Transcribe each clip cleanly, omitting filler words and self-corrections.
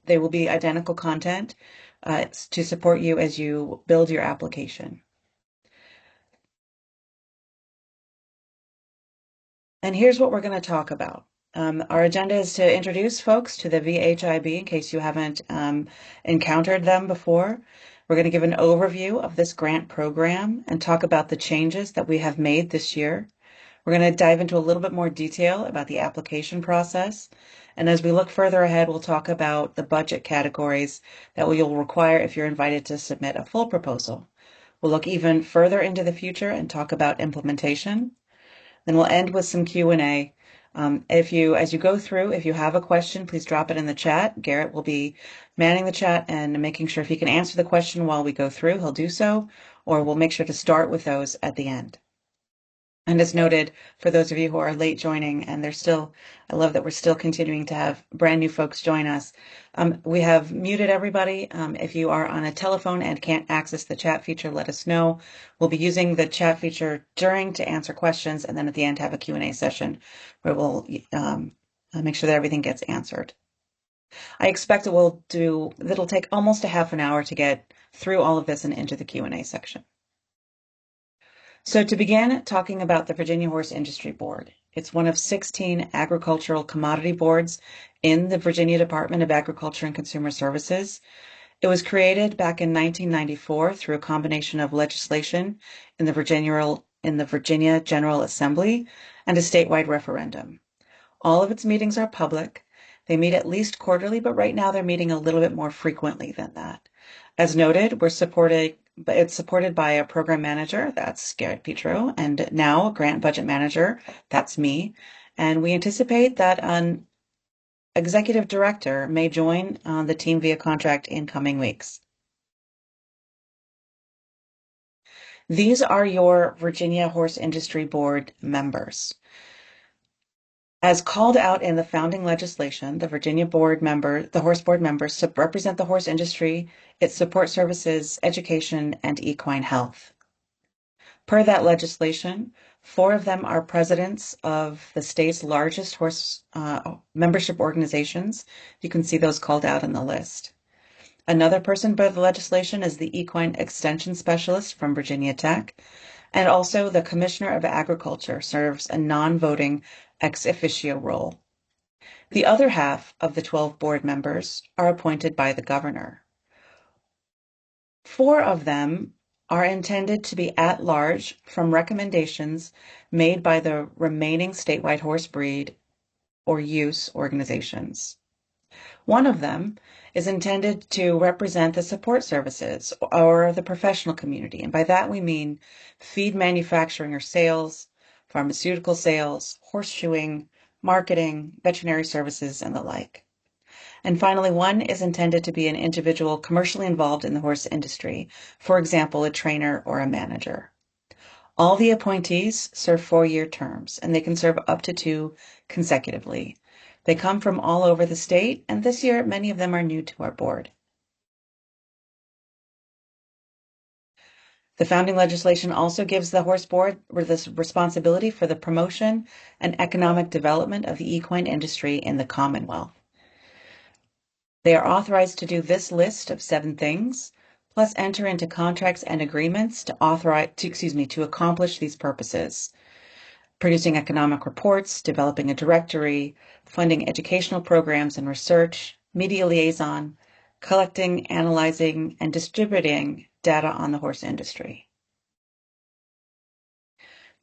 They will be identical content to support you as you build your application. And here's what we're going to talk about. Our agenda is to introduce folks to the VHIB in case you haven't encountered them before. We're going to give an overview of this grant program and talk about the changes that we have made this year. We're going to dive into a little bit more detail about the application process. And as we look further ahead, we'll talk about the budget categories that you'll require if you're invited to submit a full proposal. We'll look even further into the future and talk about implementation. Then we'll end with some Q&A. As you go through, if you have a question, please drop it in the chat. Garrett will be manning the chat and making sure if he can answer the question while we go through, he'll do so, or we'll make sure to start with those at the end. And as noted, for those of you who are late joining, and I love that we're still continuing to have brand new folks join us. We have muted everybody. If you are on a telephone and can't access the chat feature, let us know. We'll be using the chat feature during to answer questions, and then at the end have a Q&A session where we'll make sure that everything gets answered. I expect it'll take almost a half an hour to get through all of this and into the Q&A section. So to begin talking about the Virginia Horse Industry Board, it's one of 16 agricultural commodity boards in the Virginia Department of Agriculture and Consumer Services. It was created back in 1994 through a combination of legislation in the Virginia General Assembly and a statewide referendum. All of its meetings are public. They meet at least quarterly, but right now they're meeting a little bit more frequently than that. As noted, it's supported by a program manager, that's Garrett Petro, and now a grant budget manager, that's me. And we anticipate that an executive director may join the team via contract in coming weeks. These are your Virginia Horse Industry Board members. As called out in the founding legislation, the horse board members represent the horse industry, its support services, education, and equine health. Per that legislation, 4 of them are presidents of the state's largest horse membership organizations. You can see those called out in the list. Another person by the legislation is the equine extension specialist from Virginia Tech, and also the Commissioner of Agriculture serves a non-voting ex officio role. The other half of the 12 board members are appointed by the governor. 4 of them are intended to be at large from recommendations made by the remaining statewide horse breed or use organizations. One of them is intended to represent the support services or the professional community, and by that we mean feed manufacturing or sales, pharmaceutical sales, horseshoeing, marketing, veterinary services, and the like. And finally, one is intended to be an individual commercially involved in the horse industry, for example, a trainer or a manager. All the appointees serve 4-year terms, and they can serve up to 2 consecutively. They come from all over the state, and this year many of them are new to our board. The founding legislation also gives the horse board this responsibility for the promotion and economic development of the equine industry in the Commonwealth. They are authorized to do this list of 7 things, plus enter into contracts and agreements to accomplish these purposes: producing economic reports, developing a directory, funding educational programs and research, media liaison, collecting, analyzing, and distributing data on the horse industry.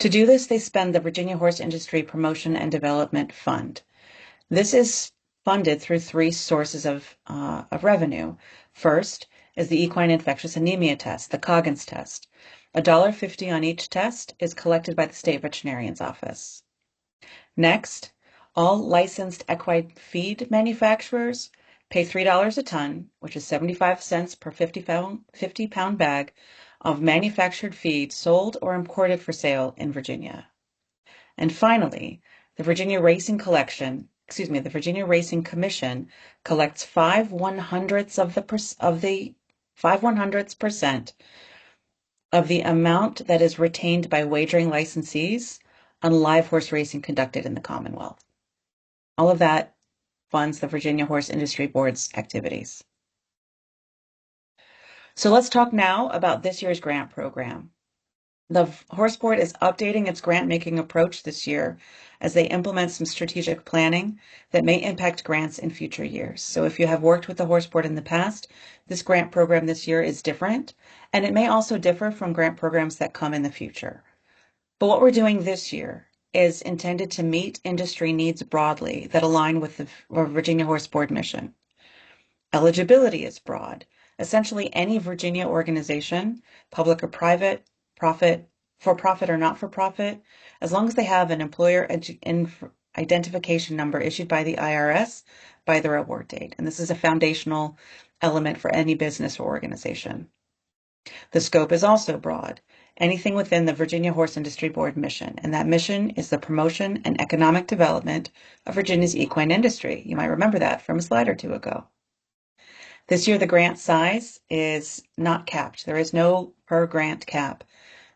To do this, they spend the Virginia Horse Industry Promotion and Development Fund. This is funded through 3 sources of revenue. First is the equine infectious anemia test, the Coggins test. $1.50 on each test is collected by the state veterinarian's office. Next, all licensed equine feed manufacturers pay $3 a ton, which is 75 cents per 50-pound bag of manufactured feed sold or imported for sale in Virginia. And finally, the Virginia Racing Commission collects 5/100% of the amount that is retained by wagering licensees on live horse racing conducted in the Commonwealth. All of that funds the Virginia Horse Industry Board's activities. So let's talk now about this year's grant program. The Horse Board is updating its grant-making approach this year as they implement some strategic planning that may impact grants in future years. So if you have worked with the Horse Board in the past, this grant program this year is different, and it may also differ from grant programs that come in the future. But what we're doing this year is intended to meet industry needs broadly that align with the Virginia Horse Board mission. Eligibility is broad. Essentially, any Virginia organization, public or private, for-profit or not-for-profit, as long as they have an employer identification number issued by the IRS by their award date. And this is a foundational element for any business or organization. The scope is also broad. Anything within the Virginia Horse Industry Board mission, and that mission is the promotion and economic development of Virginia's equine industry. You might remember that from a slide or two ago. This year, the grant size is not capped. There is no per grant cap.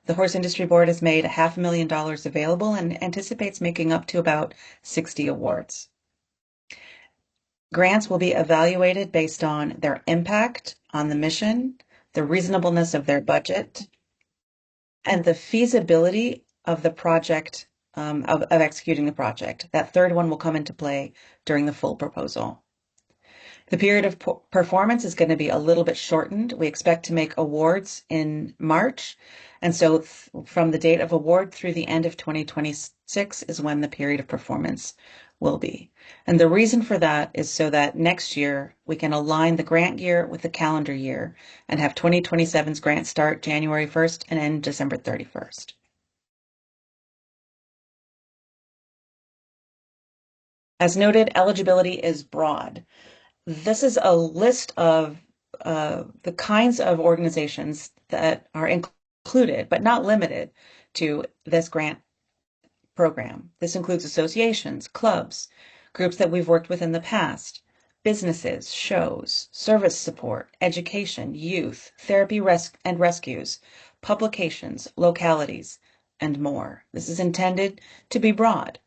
The Horse Industry Board has made $500,000 available and anticipates making up to about 60 awards. Grants will be evaluated based on their impact on the mission, the reasonableness of their budget, and the feasibility of the project, of executing the project. That third one will come into play during the full proposal. The period of performance is going to be a little bit shortened. We expect to make awards in March. And so from the date of award through the end of 2026 is when the period of performance will be. And the reason for that is so that next year we can align the grant year with the calendar year and have 2027's grant start January 1st and end December 31st. As noted, eligibility is broad. This is a list of the kinds of organizations that are included, but not limited to this grant program. This includes associations, clubs, groups that we've worked with in the past, businesses, shows, service support, education, youth, therapy and rescues, publications, localities, and more. This is intended to be broad.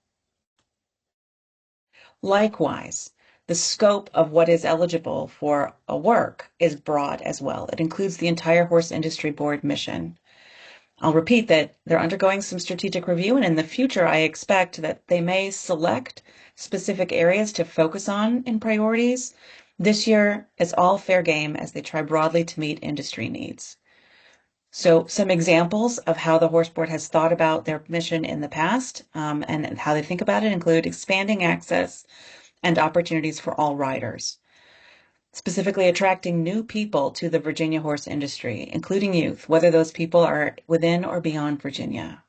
Likewise, the scope of what is eligible for a work is broad as well. It includes the entire Horse Industry Board mission. I'll repeat that they're undergoing some strategic review, and in the future, I expect that they may select specific areas to focus on in priorities. This year, it's all fair game as they try broadly to meet industry needs. So some examples of how the Horse Board has thought about their mission in the past and how they think about it include expanding access and opportunities for all riders, specifically attracting new people to the Virginia horse industry, including youth, whether those people are within or beyond Virginia.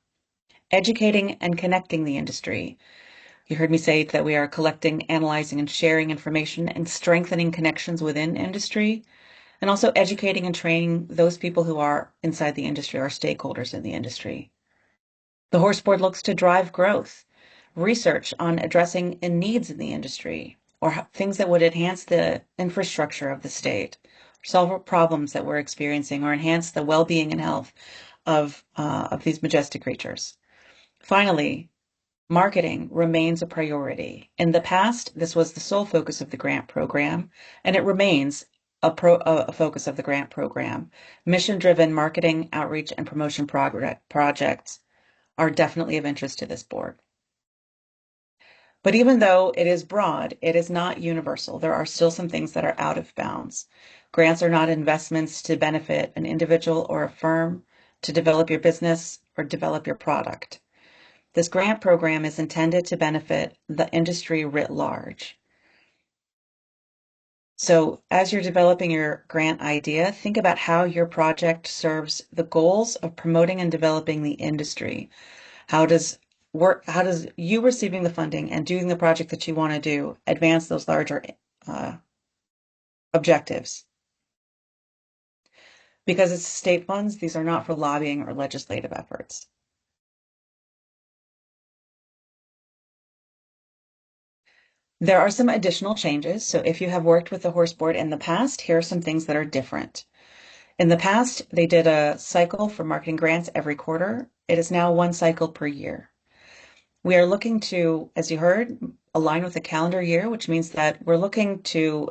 Educating and connecting the industry. You heard me say that we are collecting, analyzing, and sharing information and strengthening connections within industry, and also educating and training those people who are inside the industry, our stakeholders in the industry. The Horse Board looks to drive growth, research on addressing needs in the industry, or things that would enhance the infrastructure of the state, solve problems that we're experiencing, or enhance the well-being and health of these majestic creatures. Finally, marketing remains a priority. In the past, this was the sole focus of the grant program, and it remains a focus of the grant program. Mission-driven marketing, outreach, and promotion projects are definitely of interest to this board. But even though it is broad, it is not universal. There are still some things that are out of bounds. Grants are not investments to benefit an individual or a firm, to develop your business or develop your product. This grant program is intended to benefit the industry writ large. So as you're developing your grant idea, think about how your project serves the goals of promoting and developing the industry. How does you receiving the funding and doing the project that you want to do advance those larger objectives? Because it's state funds, these are not for lobbying or legislative efforts. There are some additional changes. So if you have worked with the Horse Board in the past, here are some things that are different. In the past, they did a cycle for marketing grants every quarter. It is now one cycle per year. We are looking to, as you heard, align with the calendar year, which means that we're looking to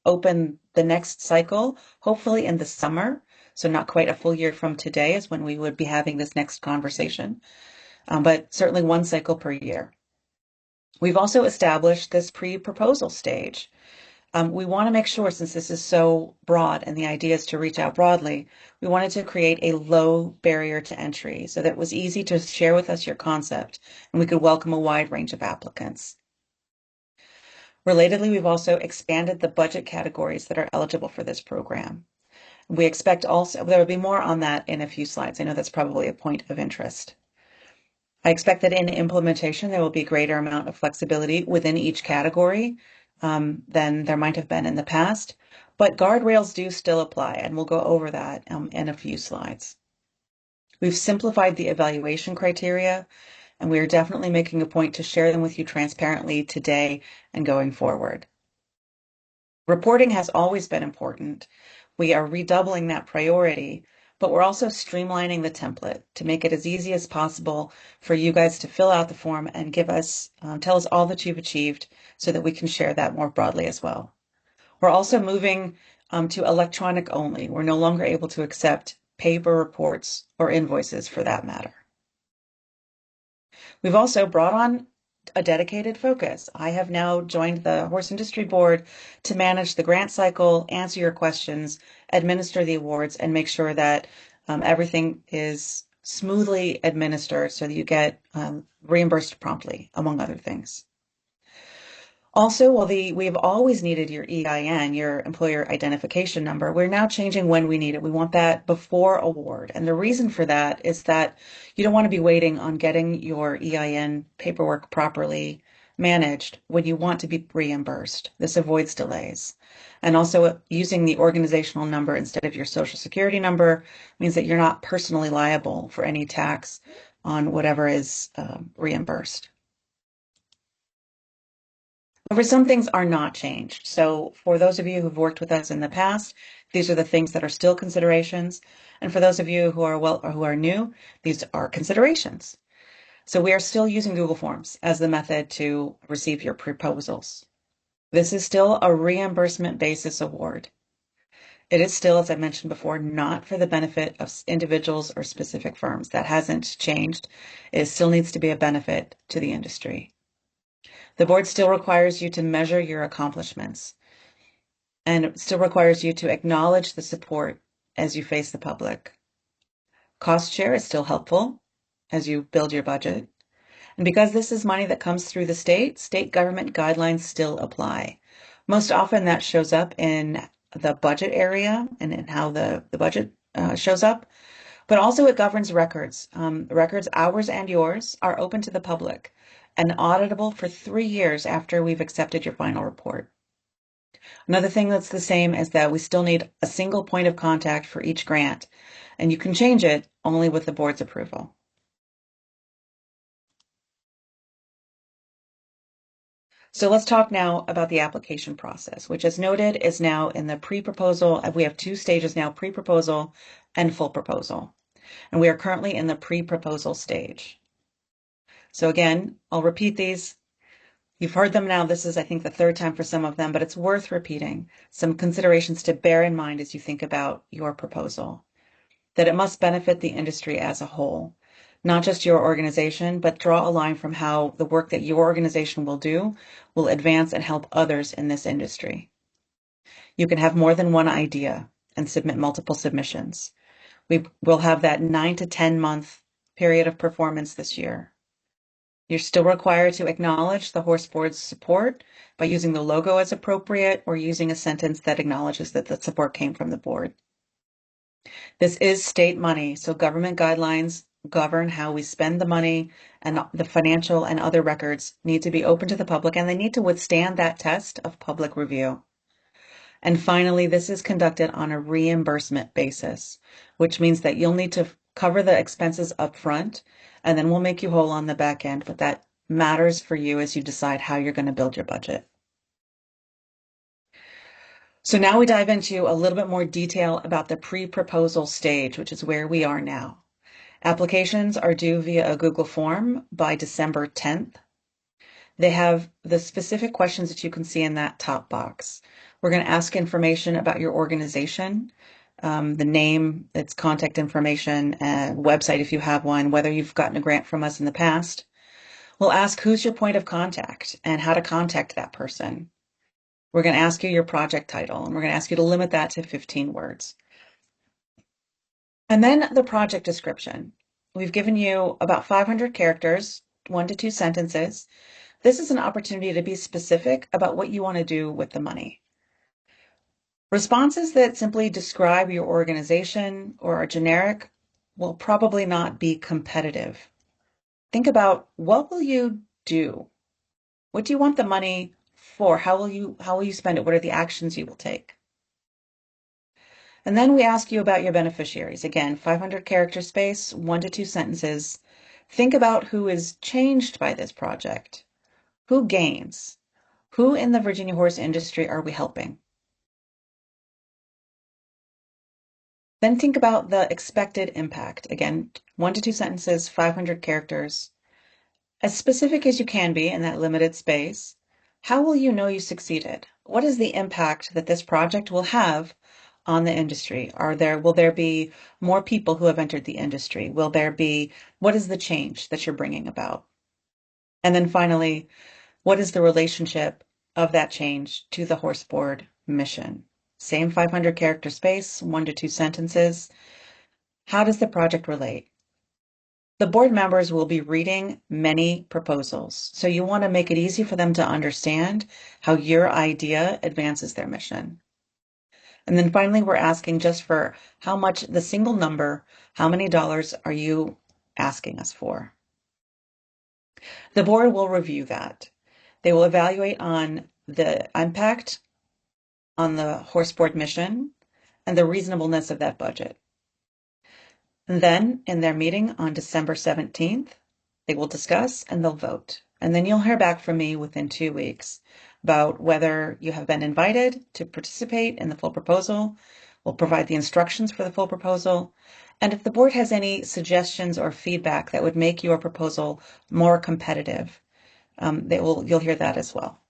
open the next cycle, hopefully in the summer. So not quite a full year from today is when we would be having this next conversation, but certainly one cycle per year. We've also established this pre-proposal stage. We want to make sure, since this is so broad and the idea is to reach out broadly, we wanted to create a low barrier to entry so that it was easy to share with us your concept and we could welcome a wide range of applicants. Relatedly, we've also expanded the budget categories that are eligible for this program. We expect also, there will be more on that in a few slides. I know that's probably a point of interest. I expect that in implementation, there will be a greater amount of flexibility within each category than there might have been in the past, but guardrails do still apply, and we'll go over that in a few slides. We've simplified the evaluation criteria, and we are definitely making a point to share them with you transparently today and going forward. Reporting has always been important. We are redoubling that priority, but we're also streamlining the template to make it as easy as possible for you guys to fill out the form and give us, tell us all that you've achieved so that we can share that more broadly as well. We're also moving to electronic only. We're no longer able to accept paper reports or invoices for that matter. We've also brought on a dedicated focus. I have now joined the Horse Industry Board to manage the grant cycle, answer your questions, administer the awards, and make sure that everything is smoothly administered so that you get reimbursed promptly, among other things. Also, while we've always needed your EIN, your employer identification number, we're now changing when we need it. We want that before award. And the reason for that is that you don't want to be waiting on getting your EIN paperwork properly managed when you want to be reimbursed. This avoids delays. And also using the organizational number instead of your social security number means that you're not personally liable for any tax on whatever is reimbursed. However, some things are not changed. So for those of you who've worked with us in the past, these are the things that are still considerations. And for those of you who are who are new, these are considerations. So we are still using Google Forms as the method to receive your proposals. This is still a reimbursement basis award. It is still, as I mentioned before, not for the benefit of individuals or specific firms. That hasn't changed. It still needs to be a benefit to the industry. The board still requires you to measure your accomplishments, and it still requires you to acknowledge the support as you face the public. Cost share is still helpful as you build your budget. And because this is money that comes through the state government guidelines still apply. Most often that shows up in the budget area and in how the budget shows up, but also it governs records. Records, ours and yours, are open to the public and auditable for 3 years after we've accepted your final report. Another thing that's the same is that we still need a single point of contact for each grant, and you can change it only with the board's approval. So let's talk now about the application process, which as noted is now in the pre-proposal. We have 2 stages now, pre-proposal and full proposal. And we are currently in the pre-proposal stage. So again, I'll repeat these. You've heard them now. This is, I think, the 3rd time for some of them, but it's worth repeating. Some considerations to bear in mind as you think about your proposal. That it must benefit the industry as a whole, not just your organization, but draw a line from how the work that your organization will do will advance and help others in this industry. You can have more than one idea and submit multiple submissions. We will have that 9 to 10 month period of performance this year. You're still required to acknowledge the horse board's support by using the logo as appropriate or using a sentence that acknowledges that the support came from the board. This is state money, so government guidelines govern how we spend the money, and the financial and other records need to be open to the public, and they need to withstand that test of public review. And finally, this is conducted on a reimbursement basis, which means that you'll need to cover the expenses up front, and then we'll make you whole on the back end, but that matters for you as you decide how you're going to build your budget. So now we dive into a little bit more detail about the pre-proposal stage, which is where we are now. Applications are due via a Google form by December 10th. They have the specific questions that you can see in that top box. We're going to ask information about your organization, the name, its contact information, website if you have one, whether you've gotten a grant from us in the past. We'll ask who's your point of contact and how to contact that person. We're going to ask you your project title, and we're going to ask you to limit that to 15 words. And then the project description. We've given you about 500 characters, 1 to 2 sentences. This is an opportunity to be specific about what you want to do with the money. Responses that simply describe your organization or are generic will probably not be competitive. Think about, what will you do? What do you want the money for? How will you spend it? What are the actions you will take? And then we ask you about your beneficiaries. Again, 500 character space, 1 to 2 sentences. Think about who is changed by this project. Who gains? Who in the Virginia horse industry are we helping? Then think about the expected impact. Again, 1 to 2 sentences, 500 characters. As specific as you can be in that limited space. How will you know you succeeded? What is the impact that this project will have on the industry? Will there be more people who have entered the industry? What is the change that you're bringing about? And then finally, what is the relationship of that change to the horse board mission? Same 500 character space, 1 to 2 sentences. How does the project relate? The board members will be reading many proposals, so you want to make it easy for them to understand how your idea advances their mission. And then finally, we're asking just for how much, the single number, how many dollars are you asking us for? The board will review that. They will evaluate on the impact on the horse board mission and the reasonableness of that budget. And then in their meeting on December 17th, they will discuss and they'll vote. And then you'll hear back from me within 2 weeks about whether you have been invited to participate in the full proposal. We'll provide the instructions for the full proposal. And if the board has any suggestions or feedback that would make your proposal more competitive, you'll hear that as well.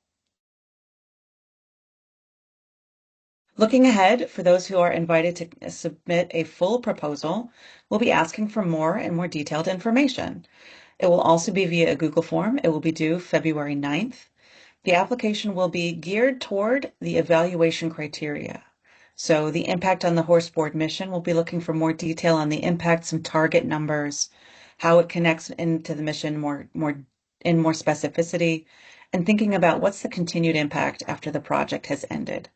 Looking ahead, for those who are invited to submit a full proposal, we'll be asking for more and more detailed information. It will also be via a Google form. It will be due February 9th. The application will be geared toward the evaluation criteria. So the impact on the horse board mission, we'll be looking for more detail on the impact, some target numbers, how it connects into the mission in more specificity, and thinking about what's the continued impact after the project has ended.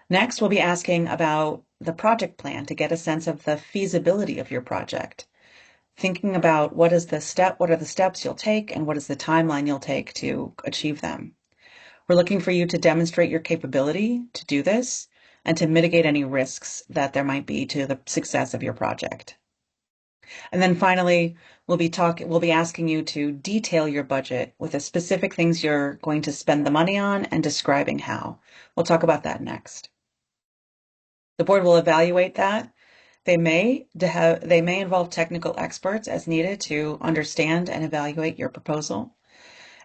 Next, we'll be asking about the project plan to get a sense of the feasibility of your project. Thinking about what are the steps you'll take and what is the timeline you'll take to achieve them. We're looking for you to demonstrate your capability to do this and to mitigate any risks that there might be to the success of your project. And then finally, we'll be asking you to detail your budget with the specific things you're going to spend the money on and describing how. We'll talk about that next. The board will evaluate that. They may involve technical experts as needed to understand and evaluate your proposal.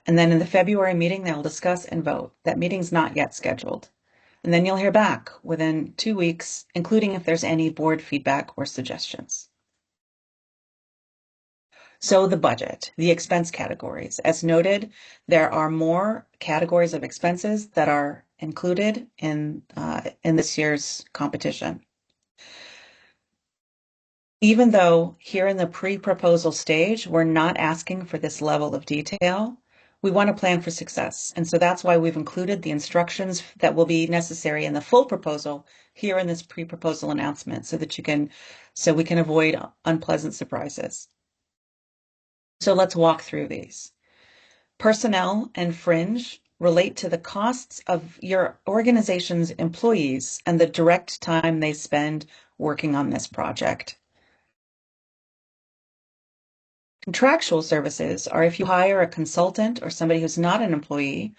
And then in the February meeting, they'll discuss and vote. That meeting's not yet scheduled. And then you'll hear back within 2 weeks, including if there's any board feedback or suggestions. So the budget, the expense categories. As noted, there are more categories of expenses that are included in this year's competition. Even though here in the pre-proposal stage, we're not asking for this level of detail, we want to plan for success. And so that's why we've included the instructions that will be necessary in the full proposal here in this pre-proposal announcement so we can avoid unpleasant surprises. So let's walk through these. Personnel and fringe relate to the costs of your organization's employees and the direct time they spend working on this project. Contractual services are if you hire a consultant or somebody who's not an employee,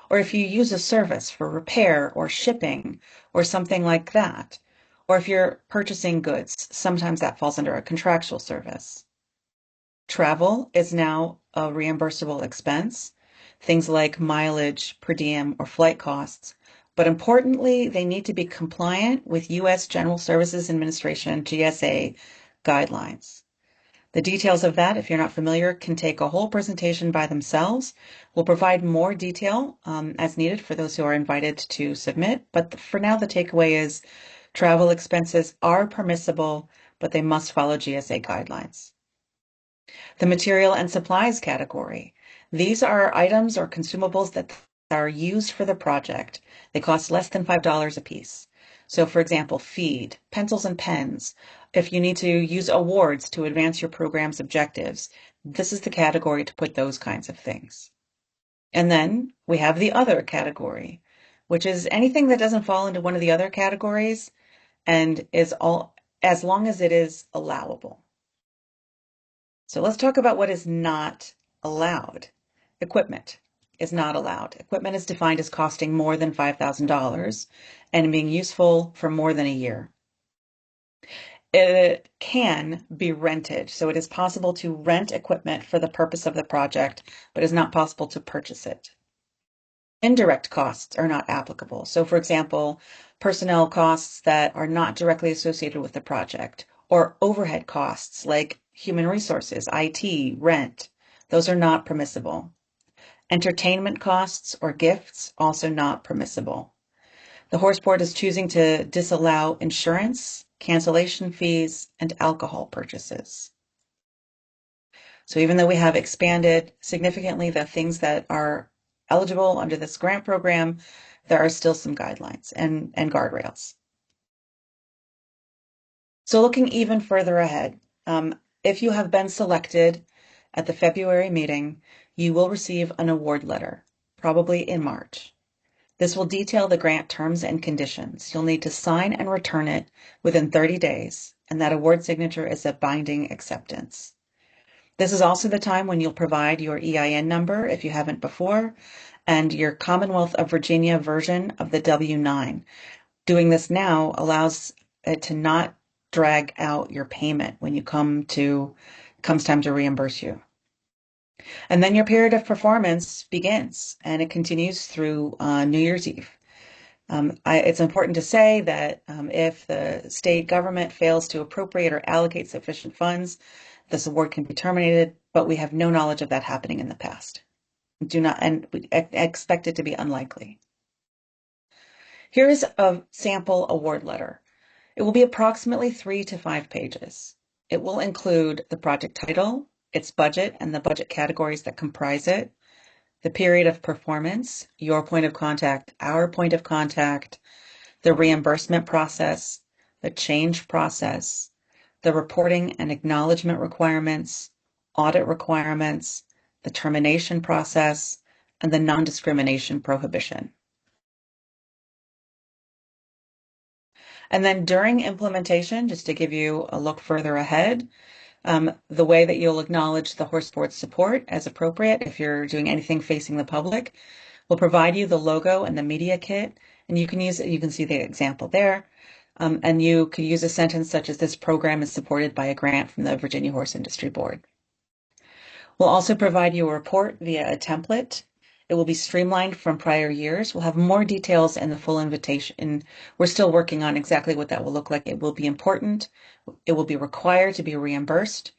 or if you use a service for repair or shipping or something like that, Or if you're purchasing goods, sometimes that falls under a contractual service. Travel is now a reimbursable expense, things like mileage, per diem, or flight costs. But importantly, they need to be compliant with U.S. General Services Administration, GSA, guidelines. The details of that, if you're not familiar, can take a whole presentation by themselves. We'll provide more detail as needed for those who are invited to submit. But for now, the takeaway is travel expenses are permissible, but they must follow GSA guidelines. The material and supplies category. These are items or consumables that are used for the project. They cost less than $5 a piece. So for example, feed, pencils and pens. If you need to use awards to advance your program's objectives, this is the category to put those kinds of things. And then we have the other category, which is anything that doesn't fall into one of the other categories and is all as long as it is allowable. So let's talk about what is not allowed. Equipment is not allowed. Equipment is defined as costing more than $5,000 and being useful for more than a year. It can be rented, so it is possible to rent equipment for the purpose of the project, but it is not possible to purchase it. Indirect costs are not applicable. So for example, personnel costs that are not directly associated with the project, or overhead costs like human resources, IT, rent, those are not permissible. Entertainment costs or gifts, also not permissible. The horse board is choosing to disallow insurance, cancellation fees, and alcohol purchases. So even though we have expanded significantly the things that are eligible under this grant program, there are still some guidelines and guardrails. So looking even further ahead, if you have been selected at the February meeting, you will receive an award letter, probably in March. This will detail the grant terms and conditions. You'll need to sign and return it within 30 days, and that award signature is a binding acceptance. This is also the time when you'll provide your EIN number if you haven't before, and your Commonwealth of Virginia version of the W-9. Doing this now allows it to not drag out your payment when comes time to reimburse you. And then your period of performance begins, and it continues through New Year's Eve. It's important to say that if the state government fails to appropriate or allocate sufficient funds, this award can be terminated, but we have no knowledge of that happening in the past. And we expect it to be unlikely. Here is a sample award letter. It will be approximately 3 to 5 pages. It will include the project title, its budget and the budget categories that comprise it, the period of performance, your point of contact, our point of contact, the reimbursement process, the change process, the reporting and acknowledgement requirements, audit requirements, the termination process, and the non-discrimination prohibition. And then during implementation, just to give you a look further ahead, the way that you'll acknowledge the horse board support as appropriate if you're doing anything facing the public, we'll provide you the logo and the media kit, and you can see the example there. And you could use a sentence such as, "This program is supported by a grant from the Virginia Horse Industry Board." We'll also provide you a report via a template. It will be streamlined from prior years. We'll have more details in the full invitation. We're still working on exactly what that will look like. It will be important. It will be required to be reimbursed.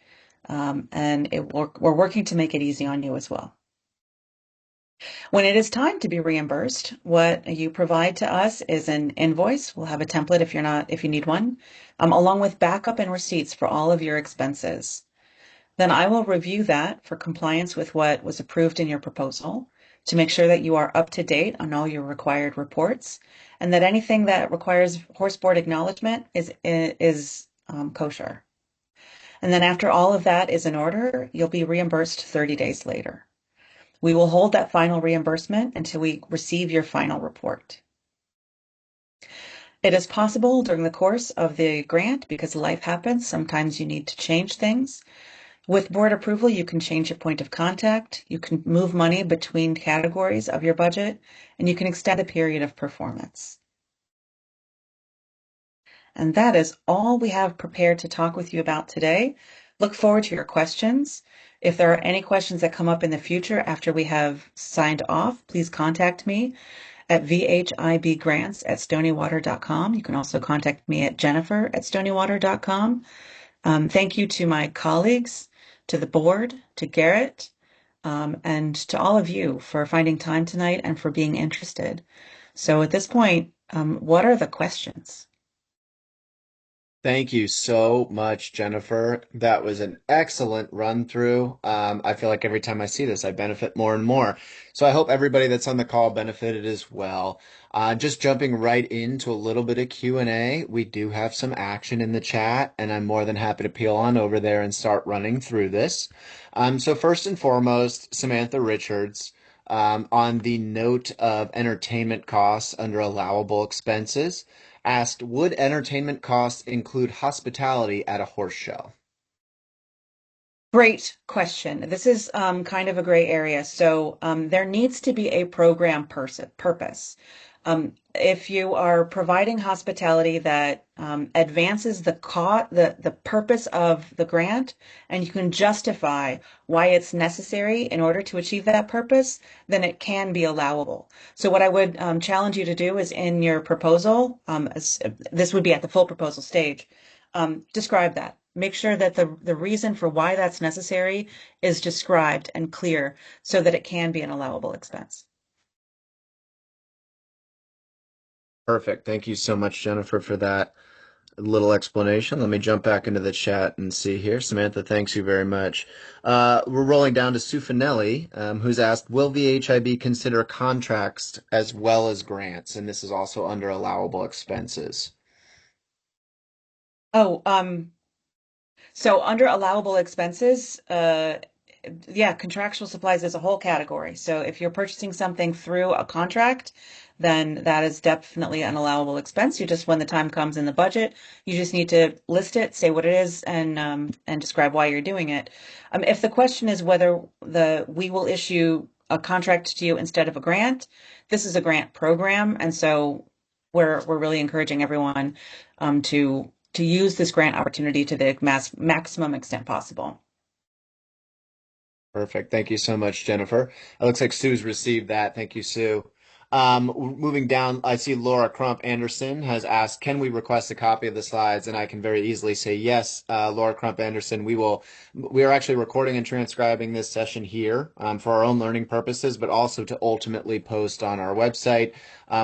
And we're working to make it easy on you as well. When it is time to be reimbursed, what you provide to us is an invoice. We'll have a template if you need one, along with backup and receipts for all of your expenses. Then I will review that for compliance with what was approved in your proposal to make sure that you are up to date on all your required reports and that anything that requires horse board acknowledgement is kosher. And then after all of that is in order, you'll be reimbursed 30 days later. We will hold that final reimbursement until we receive your final report. It is possible during the course of the grant, because life happens, sometimes you need to change things. With board approval, you can change your point of contact, you can move money between categories of your budget, and you can extend a period of performance. And that is all we have prepared to talk with you about today. Look forward to your questions. If there are any questions that come up in the future after we have signed off, please contact me at vhibgrants@stonywater.com. You can also contact me at jennifer@stonywater.com. Thank you to my colleagues, to the board, to Garrett, and to all of you for finding time tonight and for being interested. So at this point, what are the questions? Thank you so much, Jennifer. That was an excellent run through. I feel like every time I see this, I benefit more and more. So I hope everybody that's on the call benefited as well. Just jumping right into a little bit of Q&A. We do have some action in the chat, and I'm more than happy to peel on over there and start running through this. So first and foremost, Samantha Richards, on the note of entertainment costs under allowable expenses, asked, would entertainment costs include hospitality at a horse show? Great question. This is kind of a gray area. So there needs to be a program purpose. If you are providing hospitality that advances the purpose of the grant, and you can justify why it's necessary in order to achieve that purpose, then it can be allowable. So what I would challenge you to do is in your proposal, this would be at the full proposal stage, describe that. Make sure that the reason for why that's necessary is described and clear so that it can be an allowable expense. Perfect. Thank you so much, Jennifer, for that little explanation. Let me jump back into the chat and see here. Samantha, thanks you very much. We're rolling down to Sufanelli, who's asked, will VHIB consider contracts as well as grants? And this is also under allowable expenses. Oh, so under allowable expenses, yeah, contractual supplies is a whole category. So if you're purchasing something through a contract, then that is definitely an allowable expense. You just, when the time comes in the budget, you just need to list it, say what it is, and describe why you're doing it. If the question is whether we will issue a contract to you instead of a grant, this is a grant program, and so we're really encouraging everyone to use this grant opportunity to the maximum extent possible. Perfect. Thank you so much, Jennifer. It looks like Sue's received that. Thank you, Sue. Moving down, I see Laura Crump Anderson has asked, can we request a copy of the slides? And I can very easily say yes, Laura Crump Anderson, we are actually recording and transcribing this session here for our own learning purposes, but also to ultimately post on our website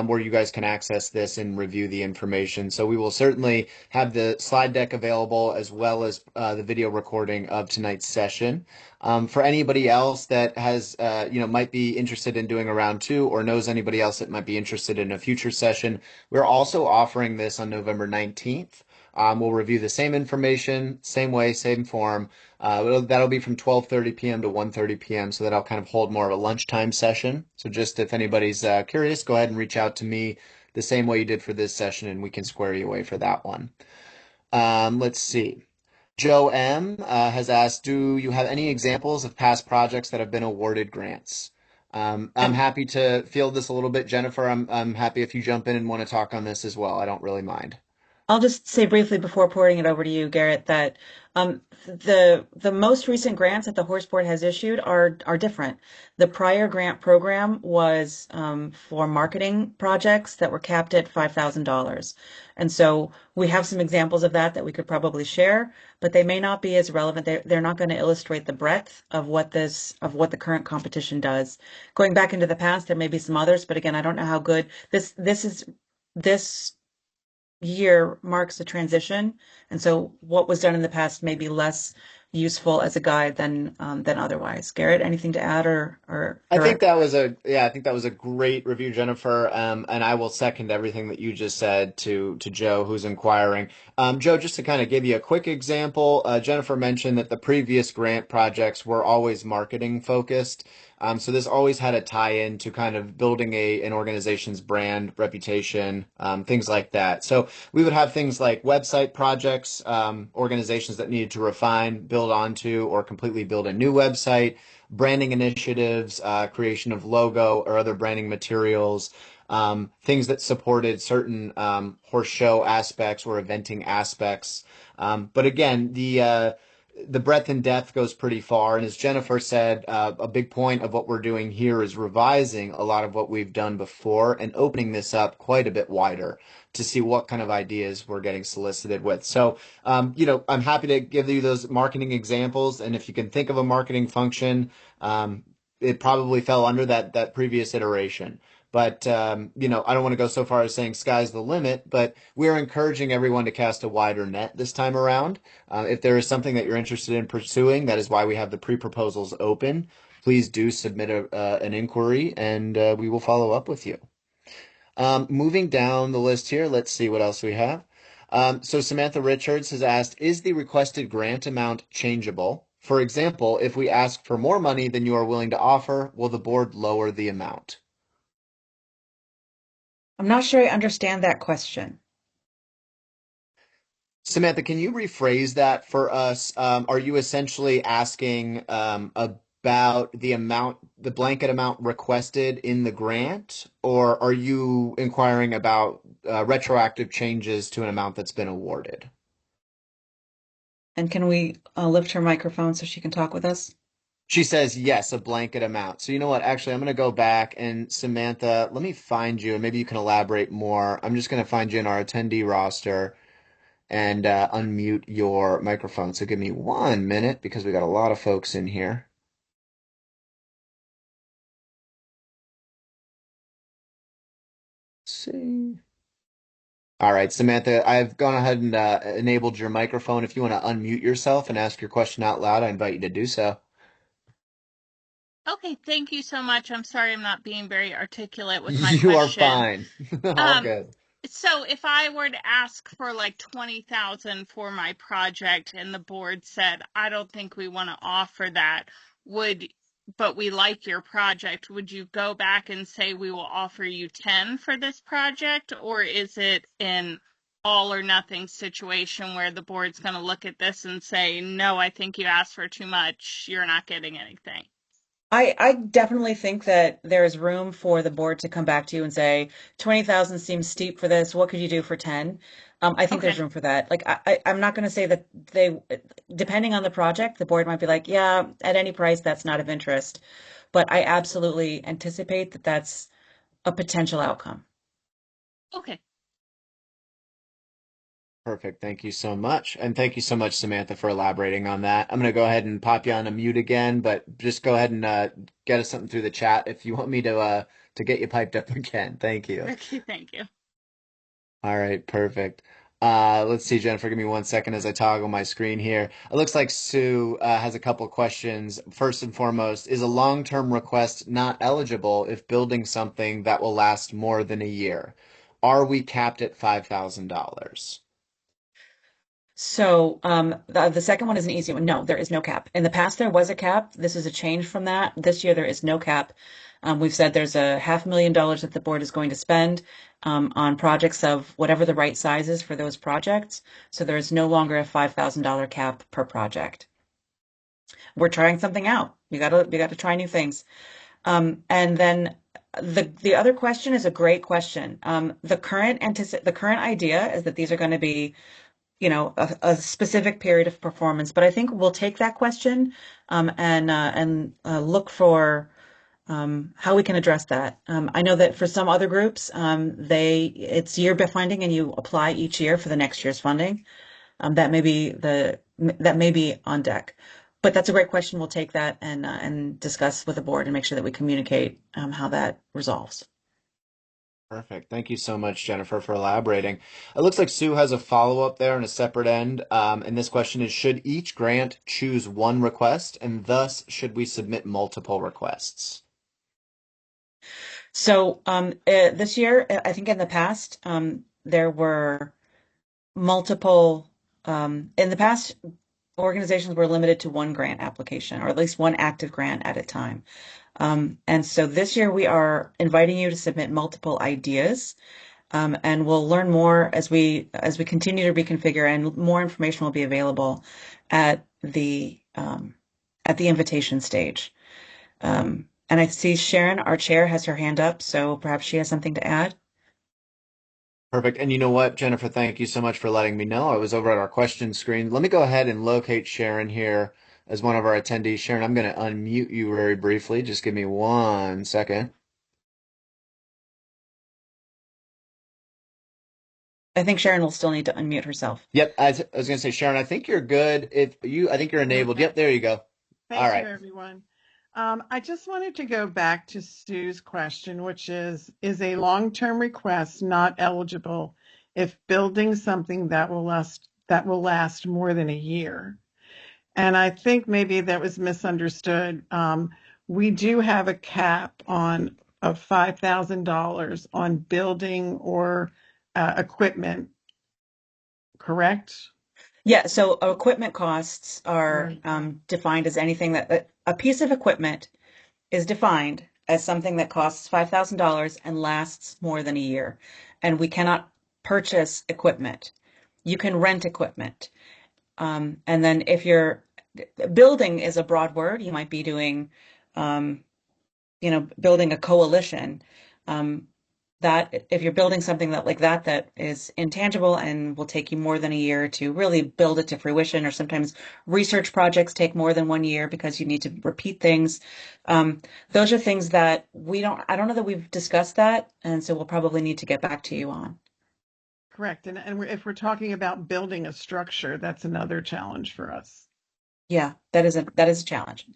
where you guys can access this and review the information. So we will certainly have the slide deck available as well as the video recording of tonight's session. For anybody else that has, might be interested in doing a round two or knows anybody else that might be interested in a future session, we're also offering this on November 19th. We'll review the same information, same way, same form. That'll be from 12:30 p.m. to 1:30 p.m. So that'll kind of hold more of a lunchtime session. So just if anybody's curious, go ahead and reach out to me the same way you did for this session, and we can square you away for that one. Let's see. Joe M. Has asked, do you have any examples of past projects that have been awarded grants? I'm And happy to field this a little bit, Jennifer. I'm happy if you jump in and want to talk on this as well. I don't really mind. I'll just say briefly before pouring it over to you, Garrett, that the most recent grants that the horse board has issued are different. The prior grant program was for marketing projects that were capped at $5,000. And so we have some examples of that we could probably share, but they may not be as relevant. They're not going to illustrate the breadth of what the current competition does. Going back into the past, there may be some others, but again, I don't know how good this year marks a transition, and so what was done in the past may be less useful as a guide than otherwise. Garrett, anything to add or I think correct? that was I think that was a great review, Jennifer. And I will second everything that you just said to Joe, who's inquiring. Joe, just to kind of give you a quick example, Jennifer mentioned that the previous grant projects were always marketing focused. So this always had a tie-in to kind of building an organization's brand, reputation, things like that. So we would have things like website projects, organizations that needed to refine, build onto, or completely build a new website, branding initiatives, creation of logo or other branding materials, things that supported certain horse show aspects or eventing aspects. But again, the breadth and depth goes pretty far. And as Jennifer said, a big point of what we're doing here is revising a lot of what we've done before and opening this up quite a bit wider to see what kind of ideas we're getting solicited with. So, I'm happy to give you those marketing examples. And if you can think of a marketing function, um, it probably fell under that previous iteration. But I don't want to go so far as saying sky's the limit, but we're encouraging everyone to cast a wider net this time around. If there is something that you're interested in pursuing, that is why we have the pre-proposals open. Please do submit an inquiry, and we will follow up with you. Moving down the list here, let's see what else we have. So Samantha Richards has asked, is the requested grant amount changeable? For example, if we ask for more money than you are willing to offer, will the board lower the amount? I'm not sure I understand that question. Samantha, can you rephrase that for us? Are you essentially asking about the blanket amount requested in the grant, or are you inquiring about retroactive changes to an amount that's been awarded? And can we lift her microphone so she can talk with us? She says yes, a blanket amount. So you know what? Actually, I'm going to go back and Samantha, let me find you, and maybe you can elaborate more. I'm just going to find you in our attendee roster and unmute your microphone. So give me 1 minute because we got a lot of folks in here. Let's see. All right, Samantha, I've gone ahead and enabled your microphone. If you want to unmute yourself and ask your question out loud, I invite you to do so. Okay, thank you so much. I'm sorry I'm not being very articulate with my You are question. fine. All Um, good. so if I were to ask for like 20,000 for my project and the board said, I don't think we want to offer that, would, but we like your project, would you go back and say we will offer you 10 for this project? Or is it an all or nothing situation where the board's going to look at this and say, no, I think you asked for too much, you're not getting anything? I definitely think that there's room for the board to come back to you and say 20,000 seems steep for this. What could you do for 10? I think there's Okay. room for that. Like I'm not going to say that depending on the project, the board might be like, yeah, at any price, that's not of interest. But I absolutely anticipate that that's a potential outcome. Okay. Perfect. Thank you so much. And thank you so much, Samantha, for elaborating on that. I'm going to go ahead and pop you on a mute again, but just go ahead and get us something through the chat if you want me to get you piped up again. Thank you. Okay, thank you. All right, perfect. Let's see, Jennifer, give me 1 second as I toggle my screen here. It looks like Sue has a couple questions. First and foremost, is a long-term request not eligible if building something that will last more than a year? Are we capped at $5,000? So the second one is an easy one. No, there is no cap. In the past, there was a cap. This is a change from that. This year, there is no cap. We've said there's a $500,000 that the board is going to spend on projects of whatever the right size is for those projects. So there is no longer a $5,000 cap per project. We're trying something out. We gotta try new things. And then the other question is a great question. The current idea is that these are going to be a specific period of performance. But I think we'll take that question and look for how we can address that. I know that for some other groups, it's year funding and you apply each year for the next year's funding. That may be on deck. But that's a great question. We'll take that and discuss with the board and make sure that we communicate how that resolves. Perfect. Thank you so much, Jennifer, for elaborating. It looks like Sue has a follow-up there on a separate end. And this question is, should each grant choose one request, and thus should we submit multiple requests? So this year, I think in the past, there were multiple. In the past, organizations were limited to one grant application, or at least one active grant at a time. And so this year we are inviting you to submit multiple ideas, and we'll learn more as we continue to reconfigure, and more information will be available at the invitation stage. And I see Sharon, our chair, has her hand up, so perhaps she has something to add. Perfect. And you know what, Jennifer, thank you so much for letting me know. I was over at our question screen. Let me go ahead and locate Sharon here as one of our attendees. Sharon, I'm going to unmute you very briefly. Just give me 1 second. I think Sharon will still need to unmute herself. Yep, I was going to say, Sharon, I think you're good. I think you're enabled. Yep, Okay. there you go. All Thank you, right. everyone. I just wanted to go back to Sue's question, which is a long-term request not eligible if building something that will last more than a year? And I think maybe that was misunderstood. We do have a cap on of $5,000 on building or equipment, correct? Yeah, so equipment costs are Right. defined as anything that a piece of equipment is defined as something that costs $5,000 and lasts more than a year. And we cannot purchase equipment. You can rent equipment. And then if you're building is a broad word, you might be doing, um, building a coalition. Um, that if you're building something that is intangible and will take you more than a year to really build it to fruition, or sometimes research projects take more than 1 year because you need to repeat things. Um, those are things that I don't know that we've discussed that, and so we'll probably need to get back to you on. Correct. And if we're talking about building a structure, that's another challenge for us. Yeah, that is a challenge.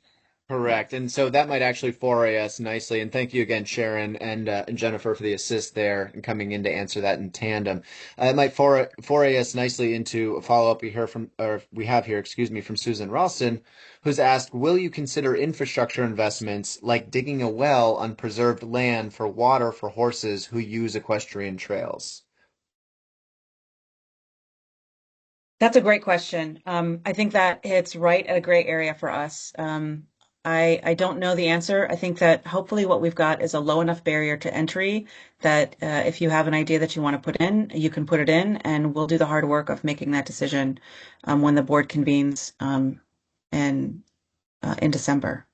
Correct. And so that might actually foray us nicely. And thank you again, Sharon and Jennifer, for the assist there and coming in to answer that in tandem. It might foray us nicely into a follow-up we have here, excuse me, from Susan Ralston, who's asked, will you consider infrastructure investments like digging a well on preserved land for water for horses who use equestrian trails? That's a great question. I think that hits right at a gray area for us. I don't know the answer. I think that hopefully what we've got is a low enough barrier to entry that if you have an idea that you want to put in, you can put it in, and we'll do the hard work of making that decision when the board convenes in December.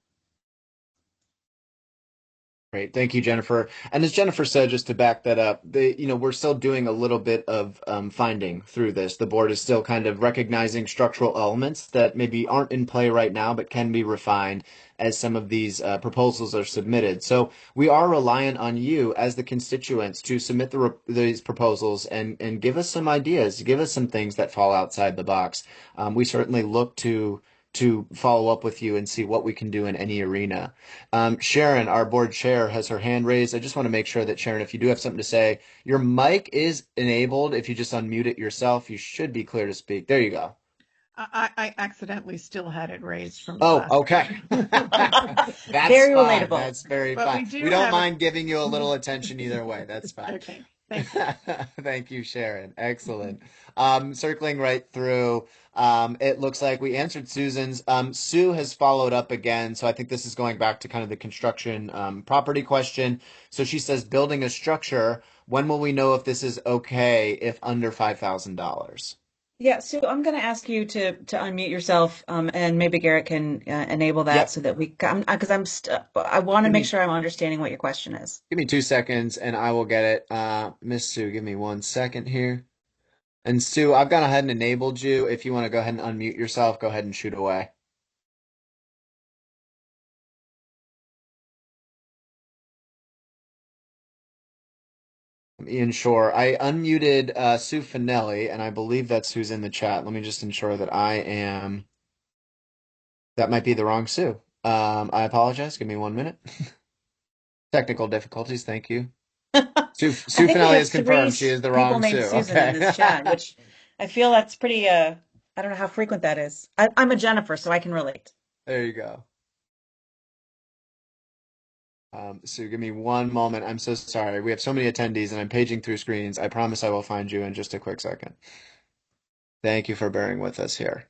Great. Thank you, Jennifer. And as Jennifer said, just to back that up, we're still doing a little bit of finding through this. The board is still kind of recognizing structural elements that maybe aren't in play right now, but can be refined as some of these proposals are submitted. So we are reliant on you as the constituents to submit these proposals and give us some ideas, give us some things that fall outside the box. We certainly look to follow up with you and see what we can do in any arena. Sharon, our board chair, has her hand raised. I just want to make sure that, Sharon, if you do have something to say, your mic is enabled. If you just unmute it yourself, you should be clear to speak. There you go. I accidentally still had it raised from the Oh, last okay. time. That's Very fine. relatable. That's very But fine. we We do don't have mind giving you a little attention either way. That's fine. okay, thank you. Thank you, Sharon. Excellent. Circling right through, it looks like we answered Susan's. Sue has followed up again, so I think this is going back to kind of the construction property question. So she says, building a structure, when will we know if this is okay if under $5,000? Yeah, Sue, I'm going to ask you to unmute yourself, and maybe Garrett can enable that Yep. so that because I want to Give make me sure I'm understanding what your question is. give me 2 seconds and I will get it. Miss Sue, give me 1 second here. And Sue, I've gone ahead and enabled you. If you want to go ahead and unmute yourself, go ahead and shoot away. Ian Shore. I unmuted Sue Finelli, and I believe that's who's in the chat. Let me just ensure that that might be the wrong Sue. I apologize. Give me 1 minute. Technical difficulties. Thank you. I Sue think we Finelli have is three confirmed. She is the people wrong named Sue. Susan in Okay. this chat, which I feel that's pretty, I don't know how frequent that is. I'm a Jennifer, so I can relate. There you go. Sue, give me 1 moment. I'm so sorry. We have so many attendees, and I'm paging through screens. I promise I will find you in just a quick second. Thank you for bearing with us here.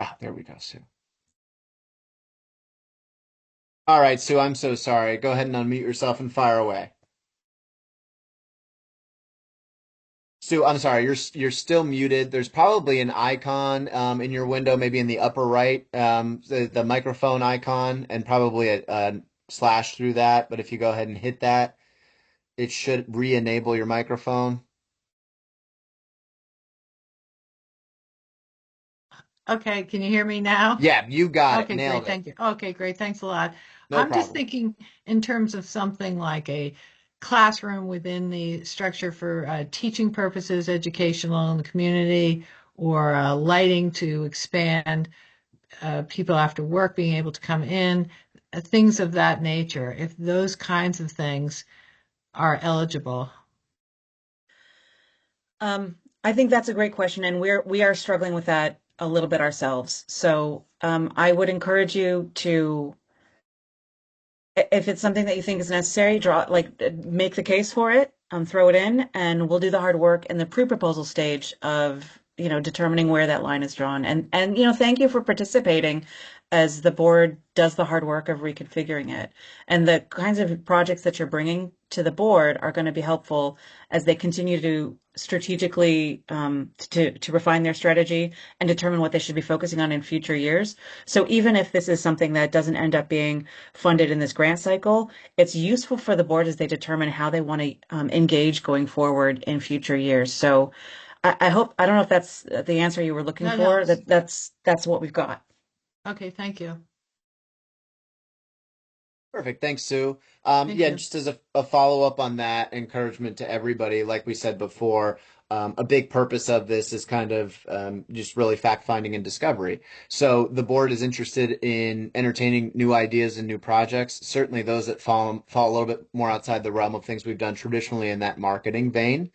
Ah, there we go, Sue. All right, Sue, I'm so sorry. Go ahead and unmute yourself and fire away. Sue, I'm sorry, you're still muted. There's probably an icon in your window, maybe in the upper right, the microphone icon, and probably a slash through that. But if you go ahead and hit that, it should re-enable your microphone. Okay, can you hear me now? Yeah, you got it. Okay, great. Nailed it. Thank you. Okay, great. Thanks a lot. No I'm just problem. thinking in terms of something like a classroom within the structure for teaching purposes, educational in the community, or lighting to expand people after work being able to come in, things of that nature. If those kinds of things are eligible. I think that's a great question, and we are struggling with that a little bit ourselves. So I would encourage you to, if it's something that you think is necessary, make the case for it, throw it in, and we'll do the hard work in the pre-proposal stage of, determining where that line is drawn. And thank you for participating as the board does the hard work of reconfiguring it. And the kinds of projects that you're bringing to the board are going to be helpful as they continue to strategically to refine their strategy and determine what they should be focusing on in future years. So even if this is something that doesn't end up being funded in this grant cycle, it's useful for the board as they determine how they want to engage going forward in future years. So I hope, I don't know if that's the answer you were looking That for, helps. that's what we've got. Okay, thank you. Perfect. Thanks, Sue. Thank Yeah, you. just as a follow-up on that, encouragement to everybody, like we said before, a big purpose of this is kind of just really fact-finding and discovery. So the board is interested in entertaining new ideas and new projects, certainly those that fall a little bit more outside the realm of things we've done traditionally in that marketing vein.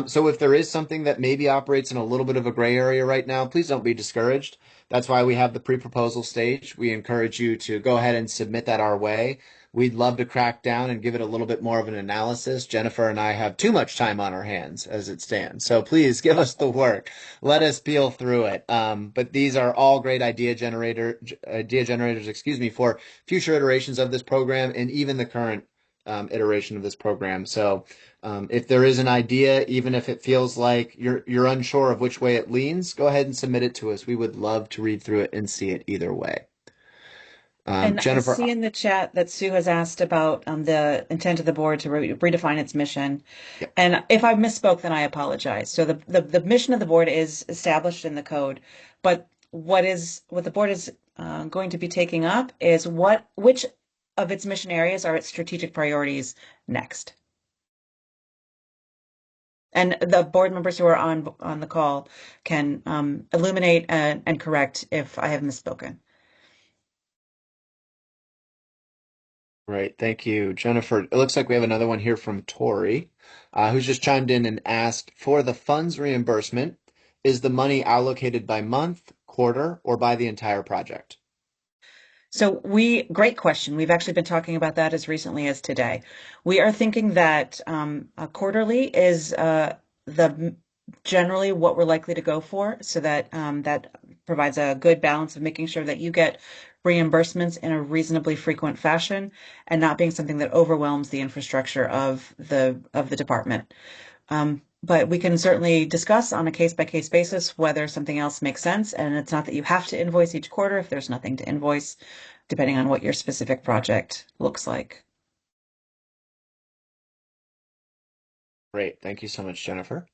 So if there is something that maybe operates in a little bit of a gray area right now, please don't be discouraged. That's why we have the pre-proposal stage. We encourage you to go ahead and submit that our way. We'd love to crack down and give it a little bit more of an analysis. Jennifer and I have too much time on our hands as it stands. So please give us the work. Let us peel through it. But these are all great idea generators, for future iterations of this program and even the current iteration of this program. So if there is an idea, even if it feels like you're unsure of which way it leans, go ahead and submit it to us. We would love to read through it and see it either way. And I Jennifer, see in the chat that Sue has asked about the intent of the board to redefine its mission. yeah, And if I misspoke, then I apologize. So the mission of the board is established in the code, but what the board is going to be taking up is which of its mission areas are its strategic priorities next. And the board members who are on the call can illuminate and correct if I have misspoken. great. Thank you, Jennifer. It looks like we have another one here from Tori, who's just chimed in and asked for the funds reimbursement. Is the money allocated by month, quarter, or by the entire project? So great question. We've actually been talking about that as recently as today. We are thinking that quarterly is generally what we're likely to go for, so that that provides a good balance of making sure that you get reimbursements in a reasonably frequent fashion and not being something that overwhelms the infrastructure of the department. But we can certainly discuss on a case-by-case basis whether something else makes sense, and it's not that you have to invoice each quarter if there's nothing to invoice, depending on what your specific project looks like. Great. Thank you so much, Jennifer.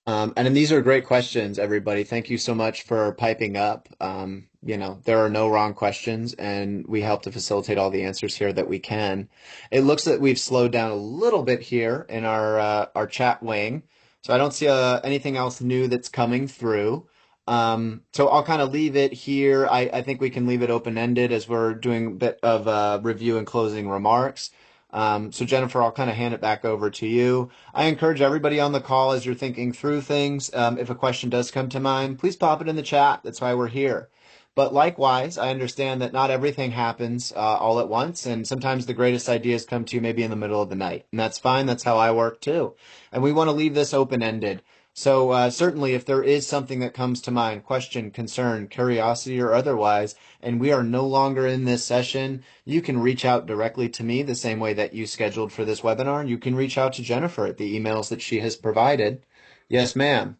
And then these are great questions, everybody. Thank you so much for piping up. There are no wrong questions, and we help to facilitate all the answers here that we can. It looks that we've slowed down a little bit here in our chat wing, so I don't see anything else new that's coming through. So I'll kind of leave it here. I think we can leave it open-ended as we're doing a bit of review and closing remarks. So Jennifer, I'll kind of hand it back over to you. I encourage everybody on the call as you're thinking through things, if a question does come to mind, please pop it in the chat. That's why we're here. But likewise, I understand that not everything happens all at once, and sometimes the greatest ideas come to you maybe in the middle of the night, and that's fine. That's how I work too. And we want to leave this open-ended. So certainly, if there is something that comes to mind, question, concern, curiosity, or otherwise, and we are no longer in this session, you can reach out directly to me the same way that you scheduled for this webinar. You can reach out to Jennifer at the emails that she has provided. Yes, ma'am.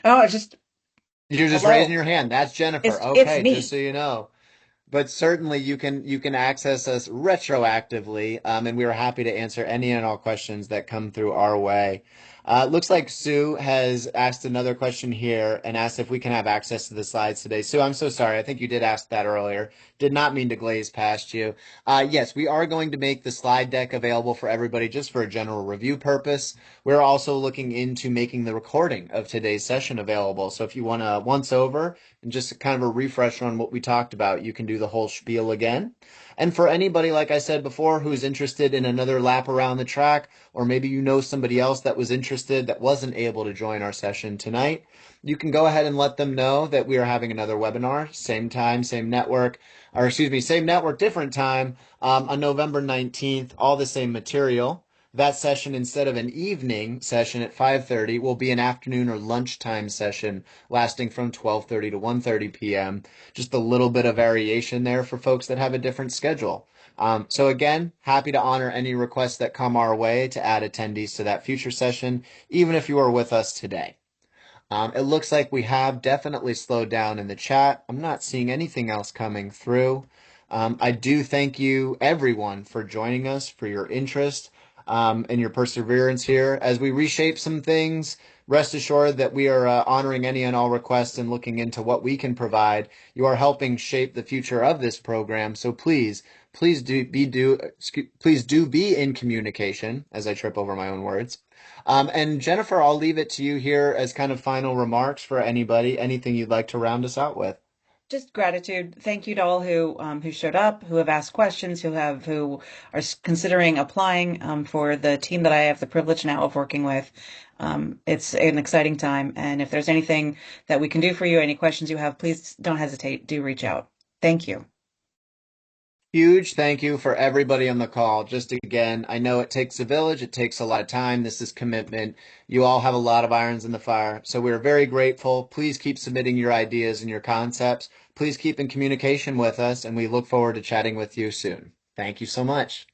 Oh, just You're just raising hello. your hand. That's Jennifer. It's Okay, just so me. you know. But certainly you can access us retroactively, and we are happy to answer any and all questions that come through our way. Looks like Sue has asked another question here and asked if we can have access to the slides today. Sue, I'm so sorry. I think you did ask that earlier. Did not mean to glaze past you. Yes, we are going to make the slide deck available for everybody just for a general review purpose. We're also looking into making the recording of today's session available. So if you want to once over and just kind of a refresher on what we talked about, you can do the whole spiel again. And for anybody, like I said before, who's interested in another lap around the track, or maybe you know somebody else that was interested that wasn't able to join our session tonight, you can go ahead and let them know that we are having another webinar, same time, same network, or excuse me, same network, different time, on November 19th, all the same material. That session, instead of an evening session at 5:30, will be an afternoon or lunchtime session lasting from 12:30 to 1:30 p.m. Just a little bit of variation there for folks that have a different schedule. So again, happy to honor any requests that come our way to add attendees to that future session, even if you are with us today. It looks like we have definitely slowed down in the chat. I'm not seeing anything else coming through. I do thank you, everyone, for joining us, for your interest and your perseverance here. As we reshape some things, rest assured that we are honoring any and all requests and looking into what we can provide. You are helping shape the future of this program, so please do be in communication as I trip over my own words. And Jennifer, I'll leave it to you here as kind of final remarks for anybody, anything you'd like to round us out with. Just gratitude. Thank you to all who showed up, who have asked questions, who are considering applying for the team that I have the privilege now of working with. It's an exciting time, and if there's anything that we can do for you, any questions you have, please don't hesitate. Do reach out. Thank you. Huge thank you for everybody on the call. Just again, I know it takes a village, it takes a lot of time. This is commitment. You all have a lot of irons in the fire. So we're very grateful. Please keep submitting your ideas and your concepts. Please keep in communication with us, and we look forward to chatting with you soon. Thank you so much.